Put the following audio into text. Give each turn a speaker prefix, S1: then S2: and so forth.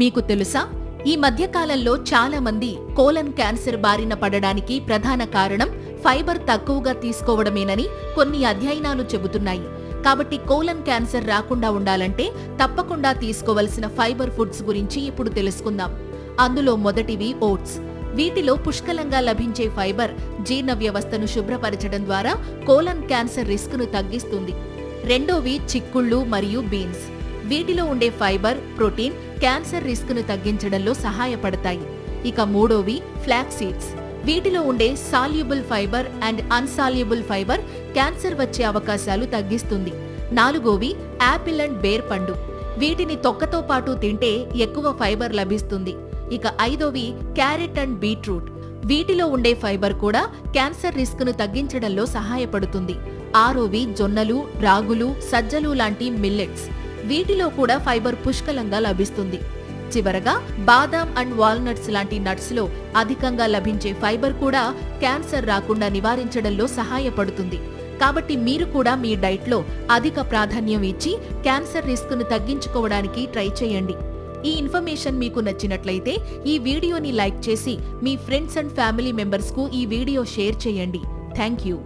S1: మీకు తెలుసా, ఈ మధ్యకాలంలో చాలా మంది కోలన్ క్యాన్సర్ బారిన పడడానికి ప్రధాన కారణం ఫైబర్ తక్కువగా తీసుకోవడమేనని కొన్ని అధ్యయనాలు చెబుతున్నాయి. కాబట్టి కోలన్ క్యాన్సర్ రాకుండా ఉండాలంటే తప్పకుండా తీసుకోవలసిన ఫైబర్ ఫుడ్స్ గురించి ఇప్పుడు తెలుసుకుందాం. అందులో మొదటివి ఓట్స్. వీటిలో పుష్కలంగా లభించే ఫైబర్ జీర్ణ వ్యవస్థను శుభ్రపరచడం ద్వారా కోలన్ క్యాన్సర్ రిస్క్ను తగ్గిస్తుంది. రెండోవి చిక్కుళ్ళు మరియు బీన్స్. వీటిలో ఉండే ఫైబర్, ప్రోటీన్ క్యాన్సర్ రిస్క్ను తగ్గించడంలో సహాయపడతాయి. ఇక మూడోవి ఫ్లాక్స్ సీడ్స్. వీటిలో ఉండే soluble fibre and insoluble fibre cancer వచ్చే అవకాశాలు తగ్గిస్తుంది. నాలుగోవి యాపిల్ అండ్ బేర్ పండు. వీటిని తొక్కతో పాటు తింటే ఎక్కువ ఫైబర్ లభిస్తుంది. ఇక ఐదోవి క్యారెట్ అండ్ బీట్రూట్. వీటిలో ఉండే ఫైబర్ కూడా క్యాన్సర్ రిస్క్ను తగ్గించడంలో సహాయపడుతుంది. ఆరోవి జొన్నలు, రాగులు, సజ్జలు లాంటి మిల్లెట్స్. వీటిలో కూడా ఫైబర్ పుష్కలంగా లభిస్తుంది. చివరగా బాదాం అండ్ వాల్నట్స్ లాంటి నట్స్ లో అధికంగా లభించే ఫైబర్ కూడా క్యాన్సర్ రాకుండా నివారించడంలో సహాయపడుతుంది. కాబట్టి మీరు కూడా మీ డైట్ లో అధిక ప్రాధాన్యం ఇచ్చి క్యాన్సర్ రిస్క్ ను తగ్గించుకోవడానికి ట్రై చేయండి. ఈ ఇన్ఫర్మేషన్ మీకు నచ్చినట్లయితే ఈ వీడియోని లైక్ చేసి మీ ఫ్రెండ్స్ అండ్ ఫ్యామిలీ మెంబర్స్ కు ఈ వీడియో షేర్ చేయండి. Thank you.